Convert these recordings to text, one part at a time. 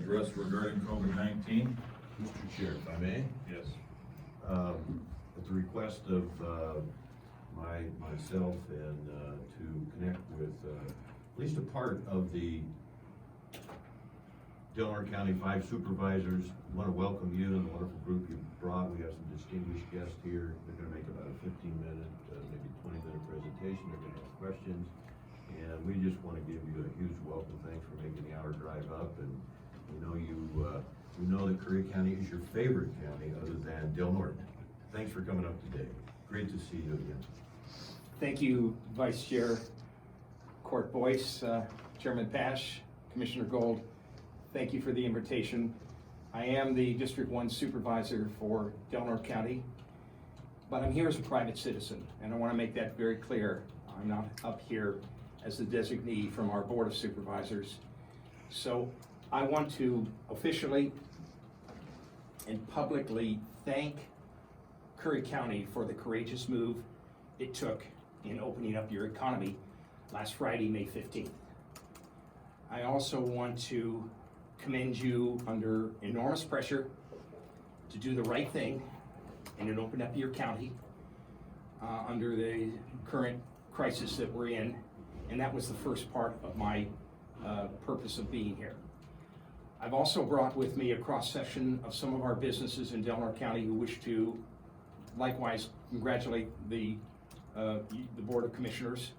address regarding COVID-19. Mr. Chair, if I may, Yes. at the request of myself and to connect with at least a part of the Delaware County 5 supervisors, want to welcome you and the wonderful group you brought. We have some distinguished guests here. They're going to make about a 15-minute, maybe 20-minute presentation. They're going to have questions. And we just want to give you a huge welcome. Thanks for making the hour drive up. And we know that Curry County is your favorite county other than Del Norte. Thanks for coming up today. Great to see you again. Thank you, Vice Chair Court Boyce, Chairman Pash, Commissioner Gold. Thank you for the invitation. I am the District 1 Supervisor for Del Norte County, but I'm here as a private citizen, and I want to make that very clear. I'm not up here as the designee from our Board of Supervisors. So I want to officially and publicly thank Curry County for the courageous move it took in opening up your economy last Friday, May 15th. I also want to commend you under enormous pressure to do the right thing and open up your county under the current crisis that we're in. And that was the first part of my purpose of being here. I've also brought with me a cross-section of some of our businesses in Del Norte County who wish to likewise congratulate the Board of Commissioners,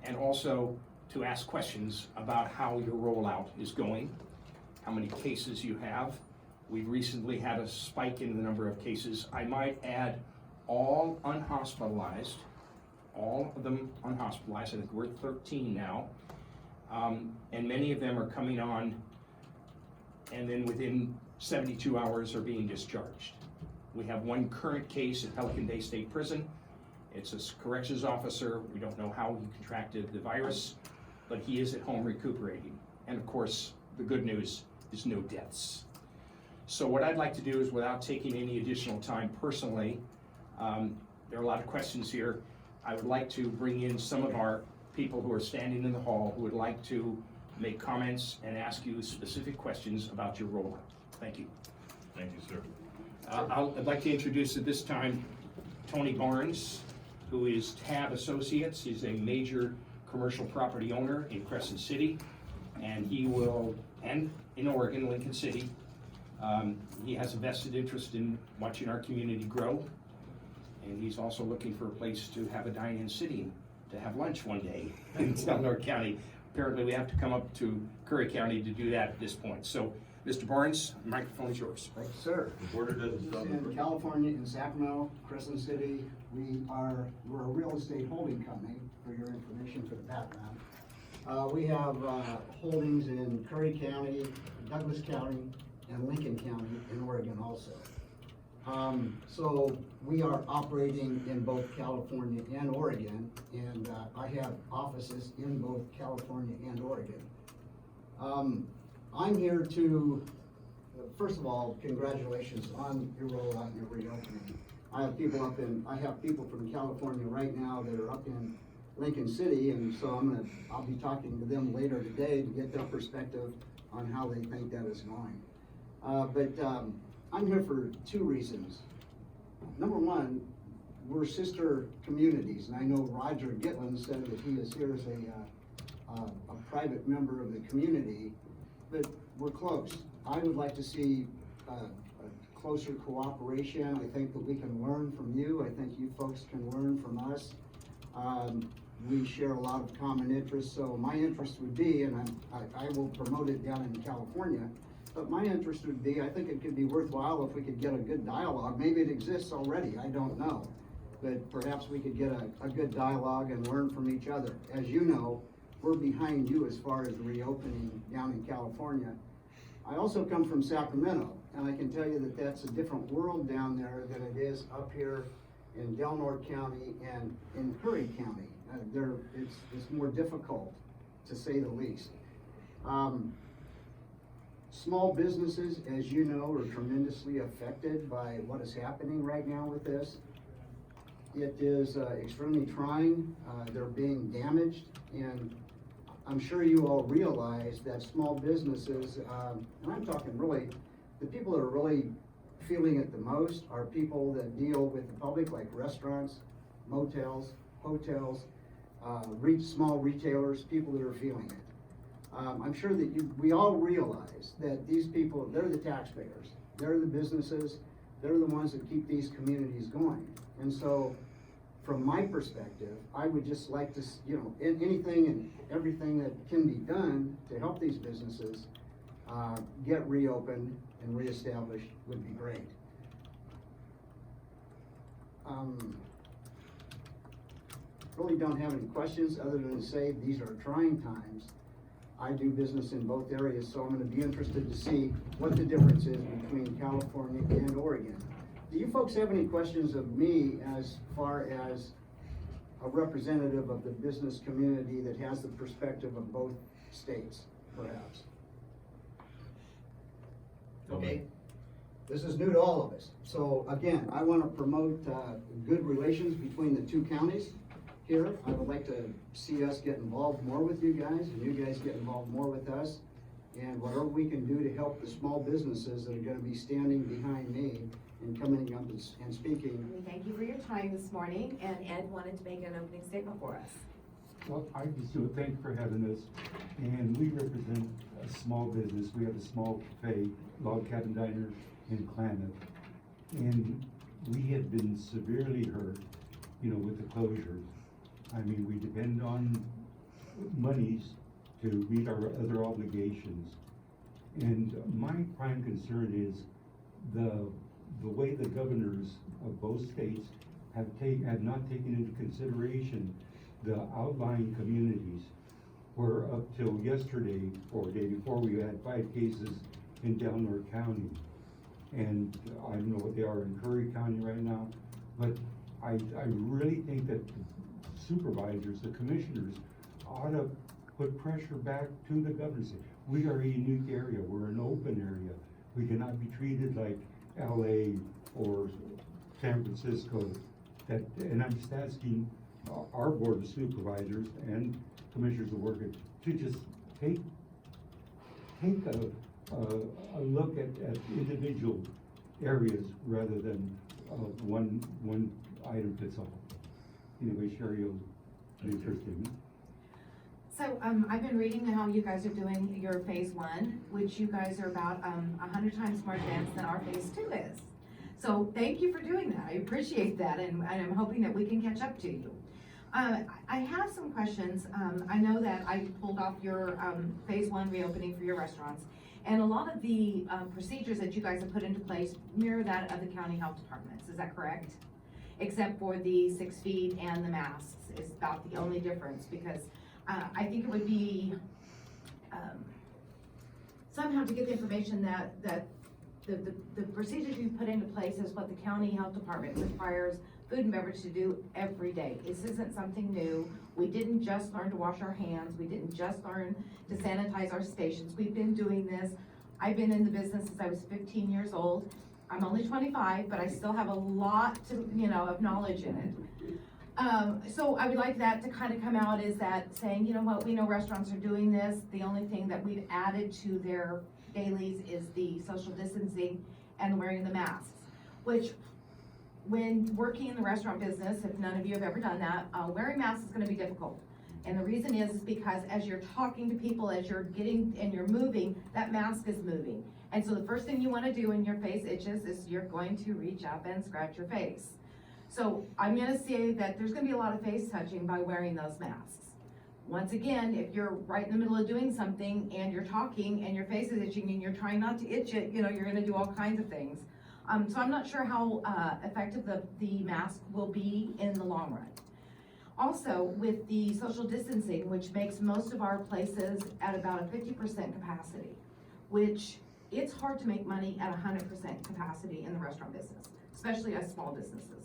and also to ask questions about how your rollout is going, how many cases you have. We've recently had a spike in the number of cases. I might add all unhospitalized, all of them unhospitalized. I think we're 13 now. And many of them are coming on and then within 72 hours are being discharged. We have one current case at Pelican Bay State Prison. It's a corrections officer. We don't know how he contracted the virus, but he is at home recuperating. And of course, the good news is no deaths. So what I'd like to do is, without taking any additional time personally, there are a lot of questions here. I would like to bring in some of our people who are standing in the hall who would like to make comments and ask you specific questions about your rollout. Thank you. Thank you, sir. I'd like to introduce at this time Tony Barnes, who is Tab Associates. He's a major commercial property owner in Crescent City, and in Oregon, Lincoln City. He has a vested interest in watching our community grow, and he's also looking for a place to have a dine-in sitting to have lunch one day in Del Norte County. Apparently, we have to come up to Curry County to do that at this point. So, Mr. Barnes, the microphone is yours. Thank you, sir. The border doesn't stop. In California, in Sacramento, Crescent City, we're a real estate holding company, for your information, for the background. We have holdings in Curry County, Douglas County, and Lincoln County in Oregon also. So we are operating in both California and Oregon, and I have offices in both California and Oregon. I'm here to, first of all, congratulations on your rollout and your reopening. I have people from California right now that are up in Lincoln City, and so I'll be talking to them later today to get their perspective on how they think that is going. I'm here for two reasons. Number one, we're sister communities, and I know Roger Gitlin said that he is here as a private member of the community, but we're close. I would like to see a closer cooperation. I think that we can learn from you. I think you folks can learn from us. We share a lot of common interests, so my interest would be, and I will promote it down in California, but my interest would be, I think it could be worthwhile if we could get a good dialogue. Maybe it exists already, I don't know. But perhaps we could get a good dialogue and learn from each other. As you know, we're behind you as far as the reopening down in California. I also come from Sacramento, and I can tell you that that's a different world down there than it is up here in Del Norte County and in Curry County. It's more difficult, to say the least. Small businesses, as you know, are tremendously affected by what is happening right now with this. It is extremely trying. They're being damaged, and I'm sure you all realize that small businesses, and I'm talking really, the people that are really feeling it the most are people that deal with the public, like restaurants, motels, hotels, small retailers, people that are feeling it. I'm sure that we all realize that these people, they're the taxpayers, they're the businesses, they're the ones that keep these communities going. And so, from my perspective, I would just like to, anything and everything that can be done to help these businesses get reopened and reestablished would be great. Really don't have any questions other than to say these are trying times. I do business in both areas, so I'm gonna be interested to see what the difference is between California and Oregon. Do you folks have any questions of me as far as a representative of the business community that has the perspective of both states, perhaps? Okay, this is new to all of us. So again, I want to promote good relations between the two counties here. I would like to see us get involved more with you guys, and you guys get involved more with us. And whatever we can do to help the small businesses that are gonna be standing behind me and coming up and speaking. We thank you for your time this morning, and Ed wanted to make an opening statement for us. Well, I just do thank you for having us, and we represent a small business. We have a small cafe, Log Cabin Diner in Klamath, and we have been severely hurt, with the closure. I mean, we depend on monies to meet our other obligations, and my prime concern is the way the governors of both states have not taken into consideration the outlying communities, where up till yesterday or day before, we had 5 cases in Delaware County. And I don't know what they are in Curry County right now, but I really think that the supervisors, the commissioners, ought to put pressure back to the governors. We are a unique area, we're an open area. We cannot be treated like LA or San Francisco. And I'm just asking our board of supervisors and commissioners of work to just take a look at individual areas rather than one item fits all. Anyway, Sherry, you'll do your statement. So, I've been reading how you guys are doing your phase 1, which you guys are about 100 times more advanced than our phase 2 is. So thank you for doing that. I appreciate that, and I'm hoping that we can catch up to you. I have some questions. I know that I pulled off your phase 1 reopening for your restaurants, and a lot of the procedures that you guys have put into place mirror that of the county health departments. Is that correct? Except for the 6 feet and the masks is about the only difference, because I think it would be somehow to get the information that the procedures you put into place is what the county health department requires food and beverage to do every day. This isn't something new. We didn't just learn to wash our hands. We didn't just learn to sanitize our stations. We've been doing this. I've been in the business since I was 15 years old. I'm only 25, but I still have a lot to, of knowledge in it. So I would like that to kind of come out is that saying, you know what, we know restaurants are doing this. The only thing that we've added to their dailies is the social distancing and wearing the masks, which when working in the restaurant business, if none of you have ever done that, wearing masks is gonna be difficult. And the reason is because as you're talking to people, as you're getting and you're moving, that mask is moving. And so the first thing you wanna do when your face itches is you're going to reach up and scratch your face. So I'm gonna say that there's gonna be a lot of face touching by wearing those masks. Once again, if you're right in the middle of doing something and you're talking and your face is itching and you're trying not to itch it, you're gonna do all kinds of things. So I'm not sure how effective the mask will be in the long run. Also, with the social distancing, which makes most of our places at about a 50% capacity, which it's hard to make money at 100% capacity in the restaurant business, especially as small businesses.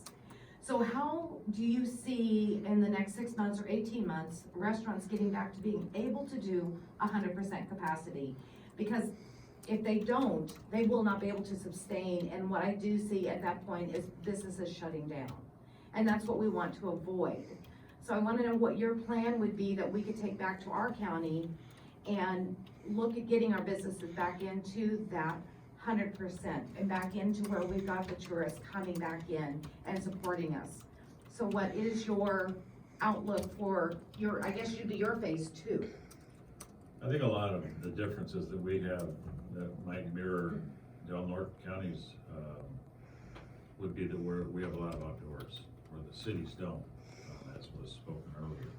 So how do you see in the next 6 months or 18 months, restaurants getting back to being able to do 100% capacity? Because if they don't, they will not be able to sustain, and what I do see at that point is businesses shutting down. And that's what we want to avoid. So I wanna know what your plan would be that we could take back to our county and look at getting our businesses back into that 100% and back into where we've got the tourists coming back in and supporting us. So what is your outlook for your, I guess you'd be your phase 2? I think a lot of the differences that we have that might mirror Del Norte counties, would be that we have a lot of outdoors, where the cities don't, as was spoken earlier.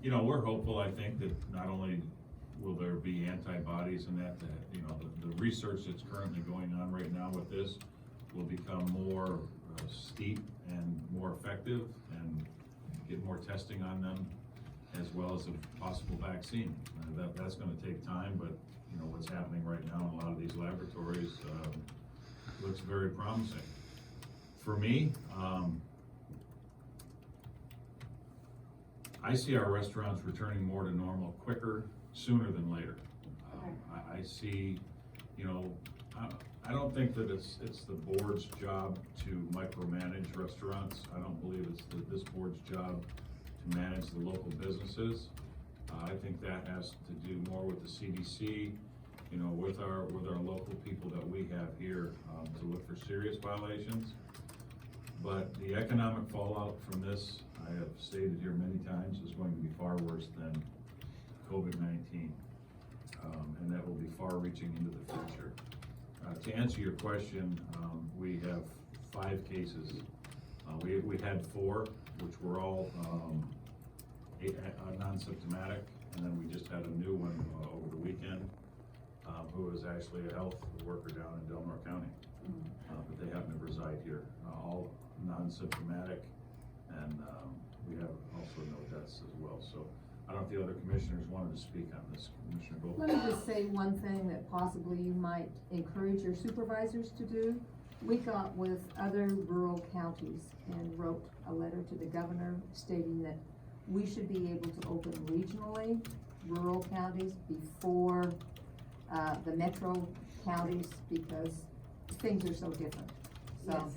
You know, we're hopeful, I think, that not only will there be antibodies and that, you know, the research that's currently going on right now with this will become more steep and more effective and get more testing on them, as well as a possible vaccine. That's gonna take time, but, you know, what's happening right now in a lot of these laboratories, looks very promising. For me, I see our restaurants returning more to normal quicker, sooner than later. I see, you know, I don't think that it's the board's job to micromanage restaurants. I don't believe it's this board's job to manage the local businesses. I think that has to do more with the CDC, you know, with our local people that we have here, to look for serious violations. But the economic fallout from this, I have stated here many times, is going to be far worse than COVID-19. And that will be far reaching into the future. To answer your question, we have 5 cases. We had 4, which were all non-symptomatic, and then we just had a new one over the weekend, who was actually a health worker down in Del Norte County. But they happen to reside here, all non-symptomatic, and we have also no deaths as well. So I don't know if the other commissioners wanted to speak on this. Commissioner Gold? Let me just say one thing that possibly you might encourage your supervisors to do. We got with other rural counties and wrote a letter to the governor stating that we should be able to open regionally rural counties before the metro counties, because things are so different. So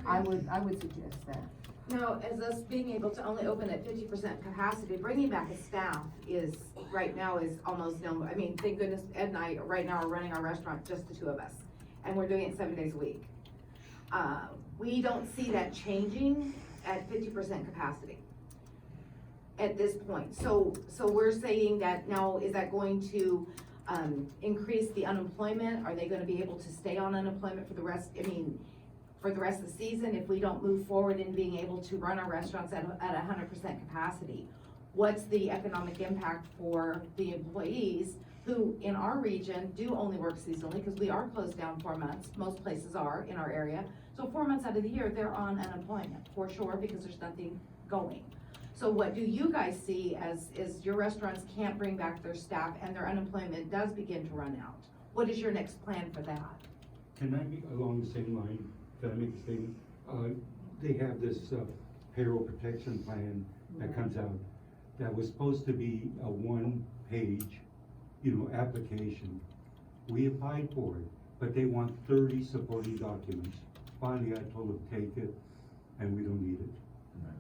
I would suggest that. Now, as us being able to only open at 50% capacity, bringing back a staff is, right now, is almost no, I mean, thank goodness Ed and I right now are running our restaurant, just the 2 of us, and we're doing it 7 days a week. We don't see that changing at 50% capacity at this point. So we're saying that now, is that going to increase the unemployment? Are they gonna be able to stay on unemployment for the rest, for the rest of the season if we don't move forward in being able to run our restaurants at 100% capacity? What's the economic impact for the employees who in our region do only work seasonally, because we are closed down 4 months, most places are in our area. So 4 months out of the year, they're on unemployment for sure, because there's nothing going. So what do you guys see as your restaurants can't bring back their staff and their unemployment does begin to run out? What is your next plan for that? Can I be along the same line? Can I make a statement? They have this payroll protection plan that comes out that was supposed to be a 1-page, application. We applied for it, but they want 30 supporting documents. Finally, I told them, take it, and we don't need it.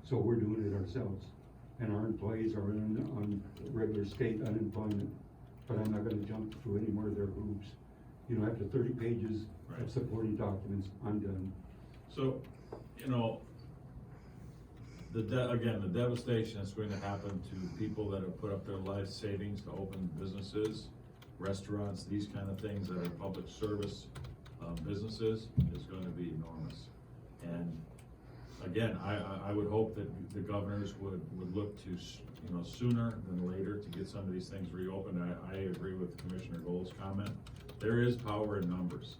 So we're doing it ourselves. And our employees are on regular state unemployment, but I'm not gonna jump through any more of their hoops. After 30 pages of supporting documents, I'm done. So, again, the devastation that's going to happen to people that have put up their life savings to open businesses, restaurants, these kind of things that are public service businesses is going to be enormous. And again, I would hope that the governors would look to, sooner than later to get some of these things reopened. I agree with Commissioner Gold's comment. There is power in numbers.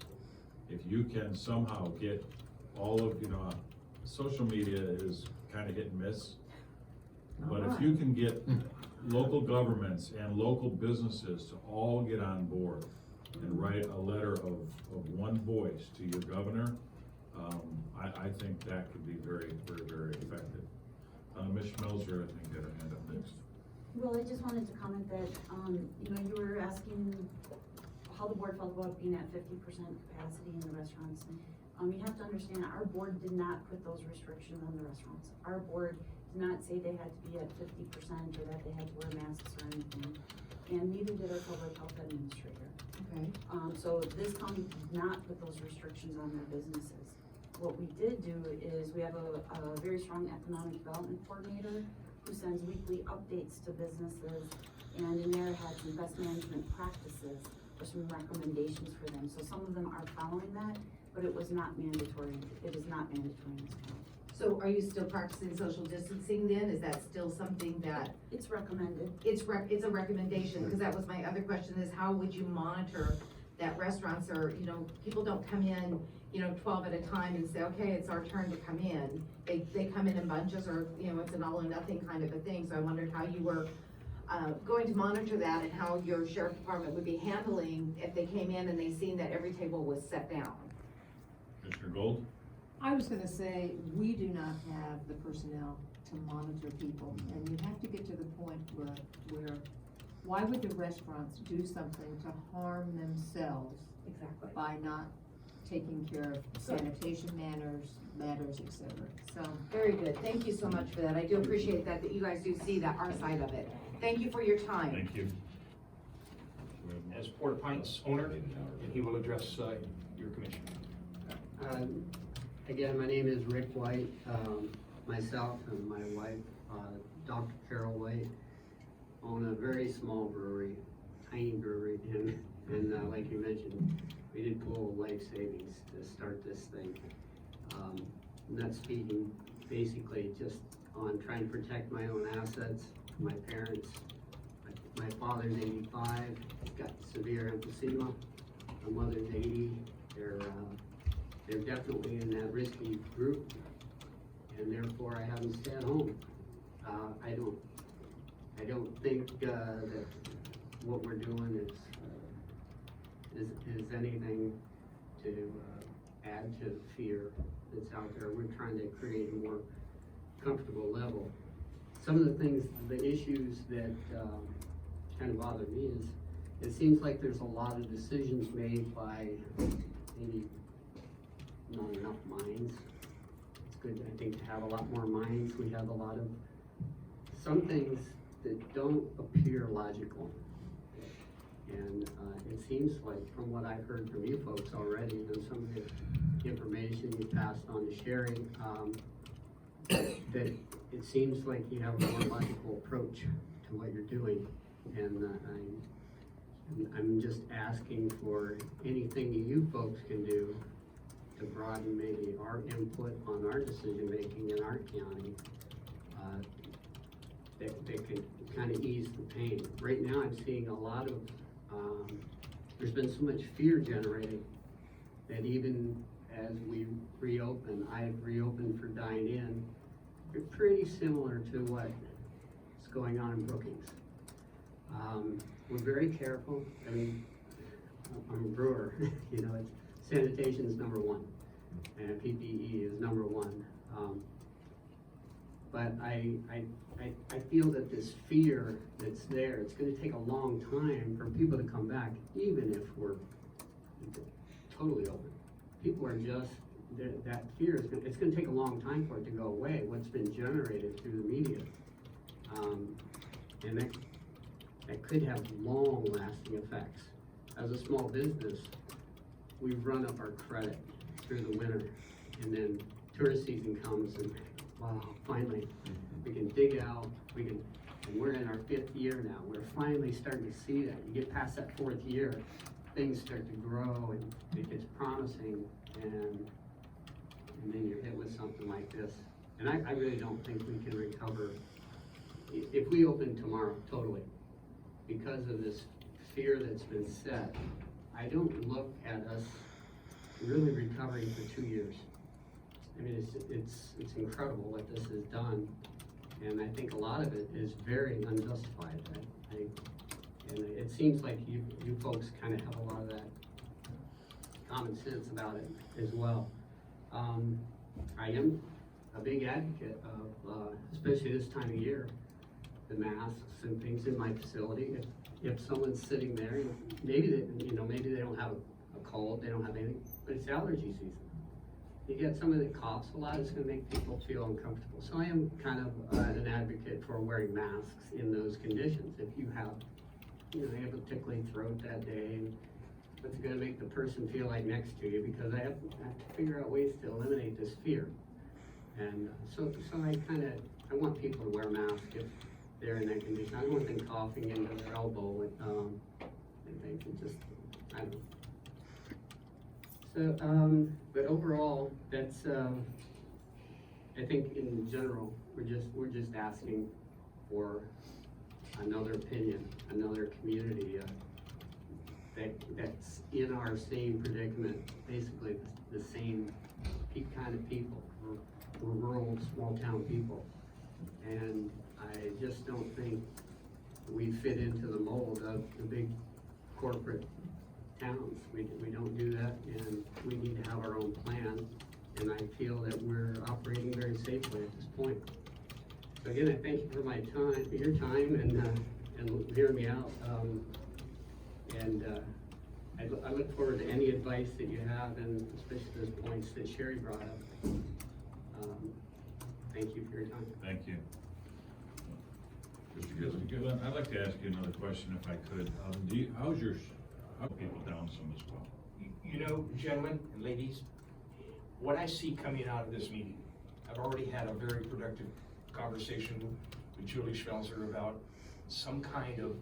If you can somehow get all of, social media is kind of hit and miss. But if you can get local governments and local businesses to all get on board and write a letter of one voice to your governor, I think that could be very, very, very effective. Ms. Milzer, I think, had her hand up next. Well, I just wanted to comment that, you were asking how the board felt about being at 50% capacity in the restaurants. You have to understand, our board did not put those restrictions on the restaurants. Our board did not say they had to be at 50% or that they had to wear masks or anything. And neither did our public health administrator. Okay. So this county did not put those restrictions on their businesses. What we did do is we have a very strong economic development coordinator who sends weekly updates to businesses, and in there has some best management practices or some recommendations for them. So some of them are following that, but it was not mandatory. It is not mandatory in this county. So are you still practicing social distancing then? Is that still something that It's recommended. it's a recommendation? Because that was my other question, is how would you monitor that restaurants are, people don't come in, 12 at a time and say, okay, it's our turn to come in. They come in bunches, or, it's an all or nothing kind of a thing. So I wondered how you were going to monitor that, and how your sheriff department would be handling if they came in and they seen that every table was set down. Commissioner Gold? I was gonna say, we do not have the personnel to monitor people, and you have to get to the point where why would the restaurants do something to harm themselves Exactly. by not taking care of sanitation matters, et cetera, so. Very good. Thank you so much for that. I do appreciate that you guys do see that, our side of it. Thank you for your time. Thank you. As Port-au-Prince owner, and he will address, your commission. Again, my name is Rick White. Myself and my wife, Dr. Carol White, own a very small brewery, tiny brewery, and like you mentioned, we did pull life savings to start this thing. Not speaking basically just on trying to protect my own assets, my parents. My father's 85, he's got severe emphysema. My mother's 80. They're definitely in that risky group, and therefore I have them stay at home. I don't think that what we're doing is anything to add to fear that's out there. We're trying to create a more comfortable level. Some of the things, the issues that kind of bother me is it seems like there's a lot of decisions made by maybe not enough minds. It's good, I think, to have a lot more minds. We have a lot of some things that don't appear logical. And it seems like, from what I've heard from you folks already, and some of the information you passed on to Sherry, that it seems like you have a more logical approach to what you're doing. And I'm just asking for anything that you folks can do to broaden maybe our input on our decision-making in our county, that can kind of ease the pain. Right now, I'm seeing a lot of, there's been so much fear generated that even as we reopen, I've reopened for dine-in, they're pretty similar to what's going on in Brookings. We're very careful. I mean, I'm a brewer, it's sanitation is number one, and PPE is number one. But I feel that this fear that's there, it's gonna take a long time for people to come back, even if we're totally open. People are just, that fear is it's gonna take a long time for it to go away, what's been generated through the media. And that could have long-lasting effects. As a small business, we've run up our credit through the winter, and then tourist season comes and wow, finally, we can dig out, and we're in our 5th year now. We're finally starting to see that. You get past that 4th year, things start to grow and it gets promising, and then you're hit with something like this. And I really don't think we can recover if we open tomorrow totally. Because of this fear that's been set, I don't look at us really recovering for 2 years. I mean, it's incredible what this has done, and I think a lot of it is very unjustified. And it seems like you folks kind of have a lot of that common sense about it as well. I am a big advocate of, especially this time of year, the masks and things in my facility. If someone's sitting there, maybe they don't have a cold, they don't have anything, but it's allergy season. you get somebody that coughs a lot, it's gonna make people feel uncomfortable. So I am kind of an advocate for wearing masks in those conditions. If you have, you have a tickly throat that day, and it's gonna make the person feel like next to you, because I have to figure out ways to eliminate this fear. And so I want people to wear masks if they're in that condition. I don't want them coughing into their elbow, and they can just, I don't know. So, but overall, that's, I think in general, we're just asking for another opinion, another community, that's in our same predicament, basically the same kind of people. We're rural, small town people. And I just don't think we fit into the mold of the big corporate towns. We don't do that, and we need to have our own plan. And I feel that we're operating very safely at this point. So again, I thank you for your time, and hearing me out. I look forward to any advice that you have, and especially those points that Sherry brought up. Thank you for your time. Thank you. Mr. Gillen, I'd like to ask you another question if I could. How people down some as well? You know, gentlemen and ladies, what I see coming out of this meeting, I've already had a very productive conversation with Julie Schmelzer about some kind of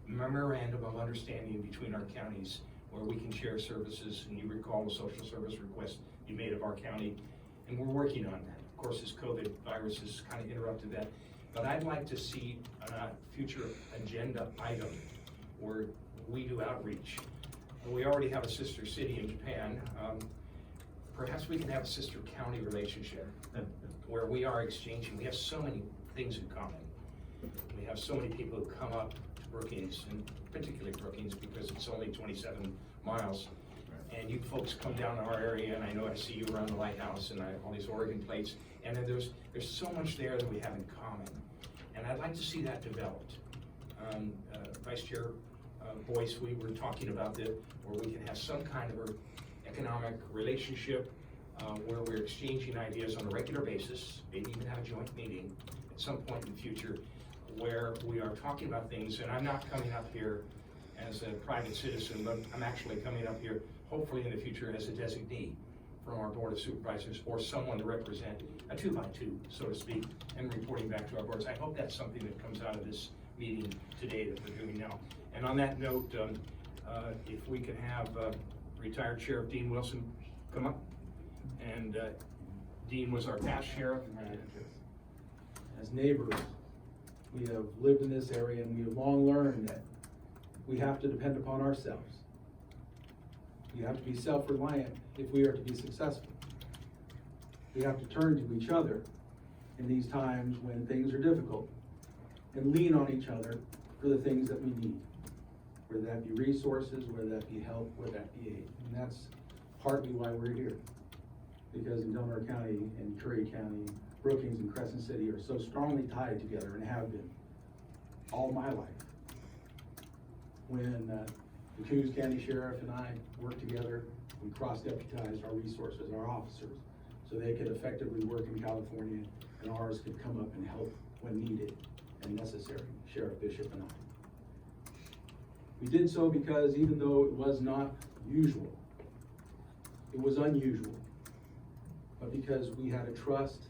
memorandum of understanding between our counties where we can share services, and you recall the social service request you made of our county, and we're working on that. Of course, this COVID virus has kind of interrupted that, but I'd like to see a future agenda item where we do outreach. We already have a sister city in Japan. Perhaps we can have a sister county relationship where we are exchanging. We have so many things in common. We have so many people who come up to Brookings, and particularly Brookings because it's only 27 miles. And you folks come down to our area, and I know I see you around the lighthouse and all these Oregon plates, and then there's so much there that we have in common. And I'd like to see that developed. Vice Chair Boyce, we were talking about where we can have some kind of an economic relationship where we're exchanging ideas on a regular basis, maybe even have a joint meeting at some point in the future where we are talking about things. And I'm not coming up here as a private citizen, but I'm actually coming up here hopefully in the future as a designee from our Board of Supervisors or someone to represent a 2x2, so to speak, and reporting back to our boards. I hope that's something that comes out of this meeting today that we're doing now. And on that note, if we could have retired Sheriff Dean Wilson come up. And Dean was our past sheriff. As neighbors, we have lived in this area, and we have long learned that we have to depend upon ourselves. We have to be self-reliant if we are to be successful. We have to turn to each other in these times when things are difficult and lean on each other for the things that we need, whether that be resources, whether that be help, whether that be aid. And that's partly why we're here. Because in Delaware County and Curry County, Brookings and Crescent City are so strongly tied together and have been all my life. When the Coos County Sheriff and I worked together, we cross-deputized our resources, our officers, so they could effectively work in California and ours could come up and help when needed and necessary, Sheriff Bishop and I. We did so because even though it was not usual, it was unusual, but because we had a trust,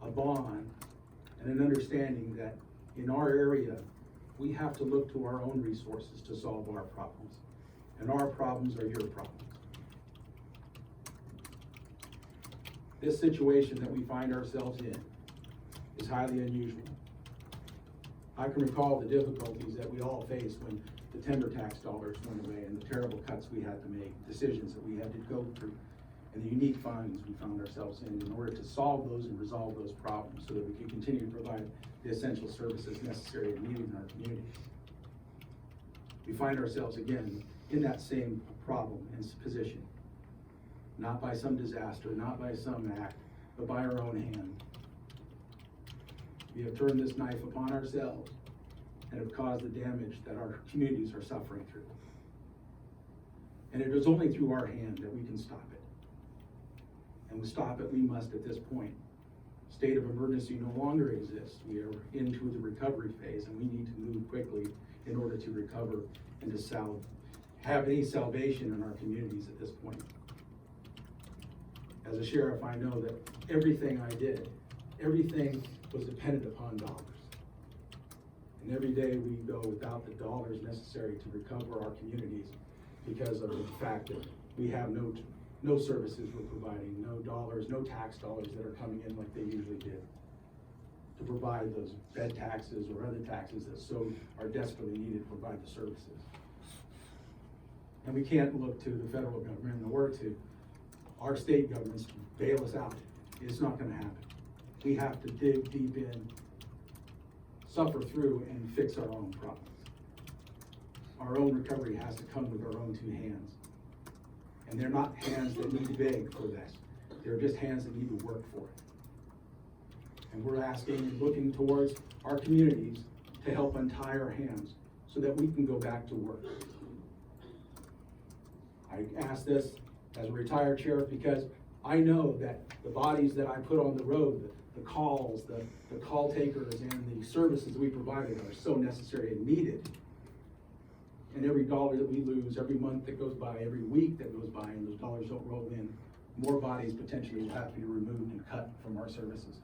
a bond, and an understanding that in our area, we have to look to our own resources to solve our problems. And our problems are your problems. This situation that we find ourselves in is highly unusual. I can recall the difficulties that we all faced when the timber tax dollars went away and the terrible cuts we had to make, decisions that we had to go through, and the unique findings we found ourselves in order to solve those and resolve those problems so that we can continue to provide the essential services necessary and needed in our communities. We find ourselves again in that same problem and position, not by some disaster, not by some act, but by our own hand. We have turned this knife upon ourselves and have caused the damage that our communities are suffering through. And it is only through our hand that we can stop it. and we stop it, we must at this point. State of emergency no longer exists. We are into the recovery phase, and we need to move quickly in order to recover and to have any salvation in our communities at this point. As a sheriff, I know that everything I did, everything was dependent upon dollars. And every day we go without the dollars necessary to recover our communities because of the fact that we have no services we're providing, no dollars, no tax dollars that are coming in like they usually did to provide those bed taxes or other taxes that so are desperately needed to provide the services. And we can't look to the federal government or to our state governments to bail us out. It's not gonna happen. We have to dig deep in, suffer through, and fix our own problems. Our own recovery has to come with our own two hands. And they're not hands that need to beg for this. They're just hands that need to work for it. And we're asking and looking towards our communities to help untie our hands so that we can go back to work. I ask this as a retired sheriff because I know that the bodies that I put on the road, the calls, the call takers, and the services we provided are so necessary and needed. And every dollar that we lose, every month that goes by, every week that goes by, and those dollars don't roll in, more bodies potentially will have to be removed and cut from our services.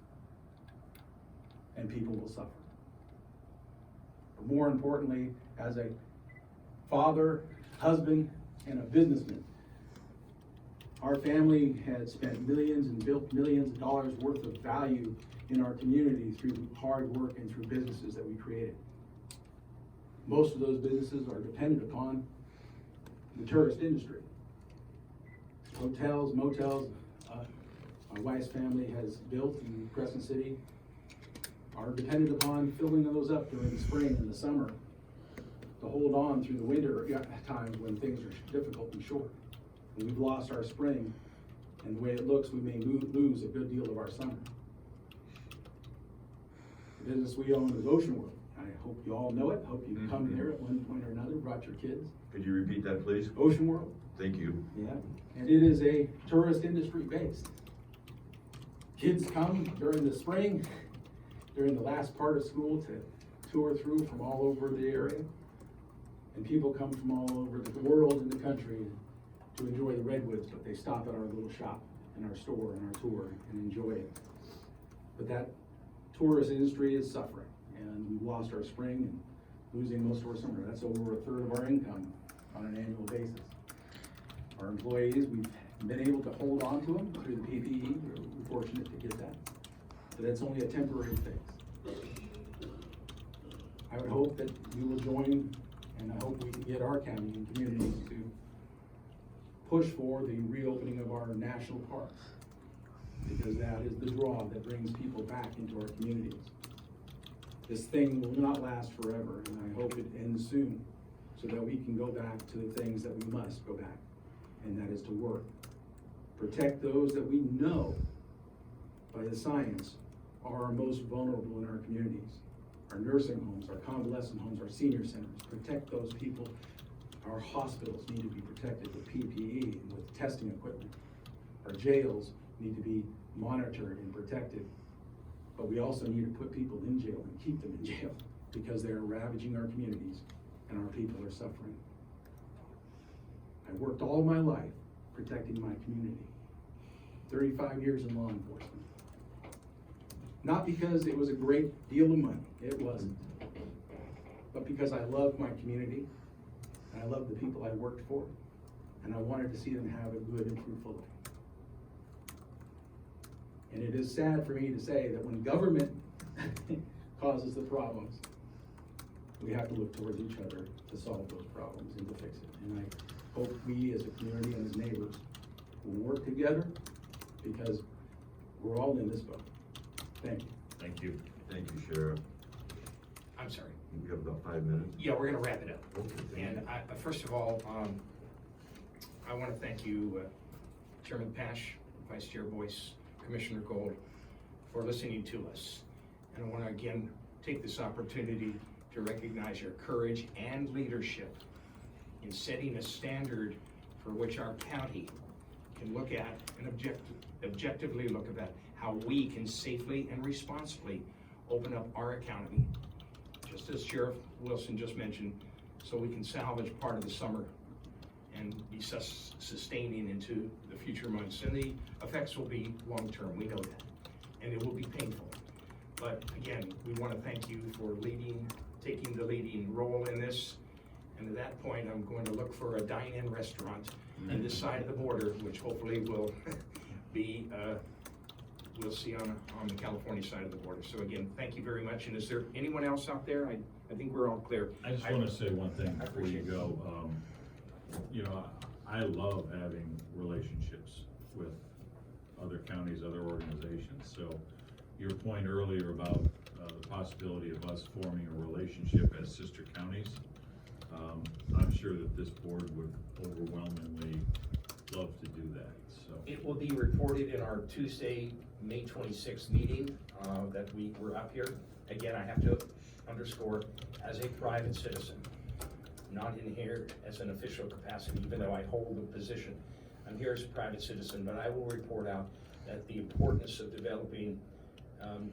And people will suffer. But more importantly, as a father, husband, and a businessman, our family had spent millions and built millions of dollars worth of value in our community through hard work and through businesses that we created. Most of those businesses are dependent upon the tourist industry. Hotels, motels, my wife's family has built in Crescent City are dependent upon filling those up during the spring and the summer to hold on through the winter times when things are difficult and short. And we've lost our spring, and the way it looks, we may lose a good deal of our summer. The business we own is Ocean World. I hope you all know it. Hope you've come there at one point or another, brought your kids. Could you repeat that, please? Ocean World. Thank you. Yeah, and it is a tourist industry based. Kids come during the spring, during the last part of school to tour through from all over the area. And people come from all over the world and the country to enjoy the redwoods, but they stop at our little shop and our store and our tour and enjoy it. But that tourist industry is suffering, and we've lost our spring and losing most of our summer. That's over a third of our income on an annual basis. Our employees, we've been able to hold on to them through the PPE. We're fortunate to get that, but that's only a temporary fix. I would hope that you will join, and I hope we can get our county and communities to push for the reopening of our national parks, because that is the draw that brings people back into our communities. This thing will not last forever, and I hope it ends soon, so that we can go back to the things that we must go back, and that is to work. Protect those that we know by the science are our most vulnerable in our communities. Our nursing homes, our convalescent homes, our senior centers. Protect those people. Our hospitals need to be protected with PPE and with testing equipment. Our jails need to be monitored and protected. But we also need to put people in jail and keep them in jail because they are ravaging our communities and our people are suffering. I worked all my life protecting my community. 35 years in law enforcement. Not because it was a great deal of money, it wasn't. But because I loved my community, and I loved the people I worked for, and I wanted to see them have a good and fruitful life. And it is sad for me to say that when government causes the problems, we have to look towards each other to solve those problems and to fix it. And I hope we as a community and as neighbors will work together because we're all in this boat. Thank you. Thank you. Thank you, Sheriff. I'm sorry. We have about 5 minutes. Yeah, we're gonna wrap it up. Okay, thank And you. first of all, I wanna thank you, Chairman Pash, Vice Chair Boyce, Commissioner Gold, for listening to us. And I wanna again take this opportunity to recognize your courage and leadership in setting a standard for which our county can look at and objectively look at how we can safely and responsibly open up our economy, just as Sheriff Wilson just mentioned, so we can salvage part of the summer and be sustaining into the future months. And the effects will be long-term, we know that, and it will be painful. But again, we want to thank you for taking the leading role in this. And at that point, I'm going to look for a dine-in restaurant on this side of the border, which hopefully will be, we'll see on the California side of the border. So again, thank you very much. And is there anyone else out there? I think we're all clear. I just want to say one thing I before you appreciate go. You know, I love having relationships with other counties, other organizations. So your point earlier about the possibility of us forming a relationship as sister counties, I'm sure that this board would overwhelmingly love to do that, so. It will be reported in our Tuesday, May 26th meeting that we were up here. Again, I have to underscore, as a private citizen, not in here as an official capacity, even though I hold the position. I'm here as a private citizen, but I will report out that the importance of developing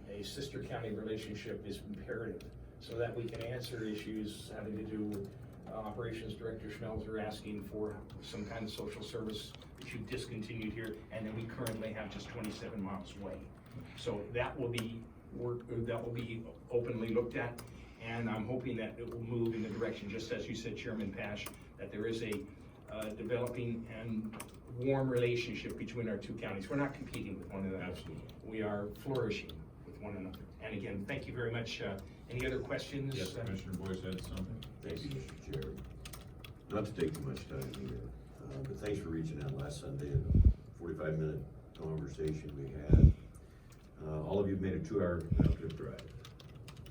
a sister county relationship is imperative, so that we can answer issues having to do with Operations Director Schmelzer asking for some kind of social service that you've discontinued here, and that we currently have just 27 miles away. So that will be openly looked at, and I'm hoping that it will move in the direction, just as you said, Chairman Pash, that there is a developing and warm relationship between our two counties. We're not competing with one another. Absolutely. We are flourishing with one another. And again, thank you very much. Any other questions? Yes, Commissioner Boyce had something? Thank you, Mr. Chair. Not to take too much time here, but thanks for reaching out last Sunday and the 45-minute conversation we had. All of you made a 2-hour round-trip drive.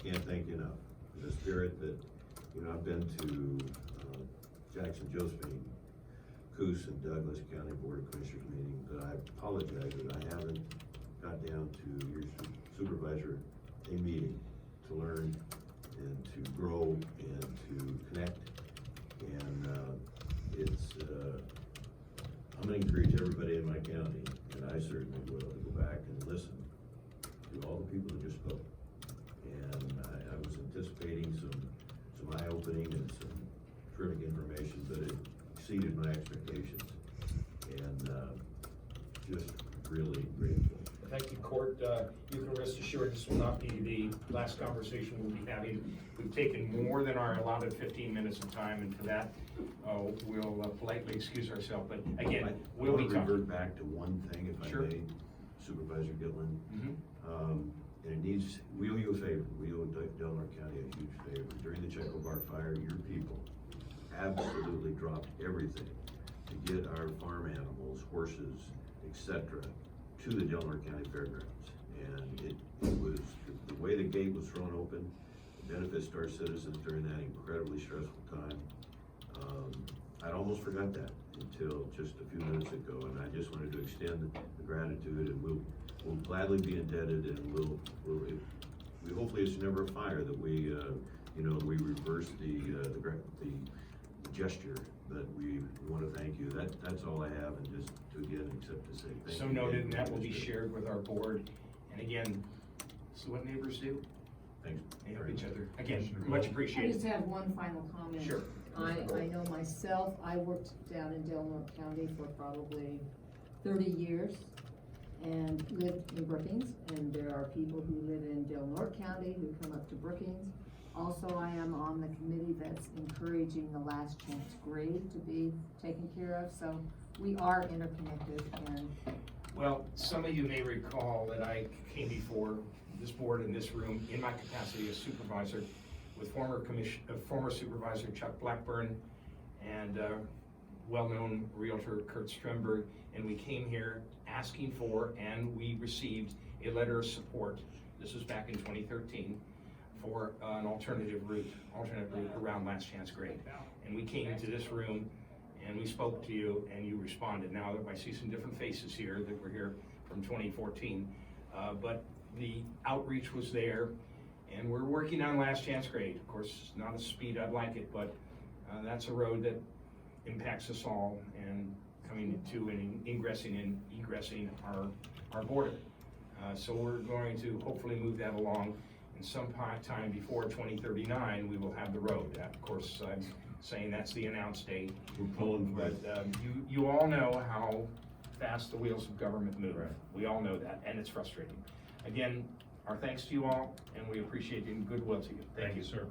Can't thank you enough for the spirit that, you know, I've been to Jackson, Josephine, Coos, and Douglas County Board of Commissioners meeting, but I apologize that I haven't got down to your supervisor a meeting to learn and to grow and to connect. And I'm gonna encourage everybody in my county, and I certainly will, to go back and listen to all the people that just spoke. And I was anticipating some eye-opening and some terrific information, but it exceeded my expectations. And just really grateful. Thank you, Court. You can rest assured this will not be the last conversation we'll be having. We've taken more than our allotted 15 minutes of time, and for that, we'll politely excuse ourselves. But again, we'll be I want to talking. revert back to one thing, if Sure. I may, Supervisor Gitland. Mhm. And it needs, we owe you a favor. We owe Delaware County a huge favor. During the Checo Bar fire, your people absolutely dropped everything to get our farm animals, horses, etc., to the Delaware County Fairgrounds. And it was, the way the gate was thrown open, benefits to our citizens during that incredibly stressful time. I'd almost forgot that until just a few minutes ago, and I just wanted to extend the gratitude, and we'll gladly be indebted, and we hopefully it's never a fire that we we reverse the gesture, but we want to thank you. That's all I have, and just to again except to say thank you. So noted, and that will be Mr. shared with our board. And again, this is what neighbors do. Thanks. They help very each much. other. Again, Commissioner much Gold. I appreciated. just have one final comment. Sure. I know myself, I worked down in Del Norte County for probably 30 years and lived in Brookings, and there are people who live in Del Norte County who come up to Brookings. Also, I am on the committee that's encouraging the last chance grade to be taken care of, so we are interconnected. And Well, some of you may recall that I came before this board in this room in my capacity as supervisor with former supervisor Chuck Blackburn and well-known realtor Kurt Stremberg, and we came here asking for, and we received a letter of support. This was back in 2013 for an alternate route around last chance grade. And we came into this room and we spoke to you and you responded. Now I see some different faces here that were here from 2014, but the outreach was there, and we're working on last chance grade. Of course, not a speed I'd like it, but that's a road that impacts us all, and coming to and ingressing and egressing our border. So we're going to hopefully move that along, and some time before 2039, we will have the road. Of course, I'm saying that's the announced date, We're pulling for but it. you all know how fast the wheels of government move. Right. We all know that, and it's frustrating. Again, our thanks to you all, and we appreciate your goodwill to you. Thank you, sir.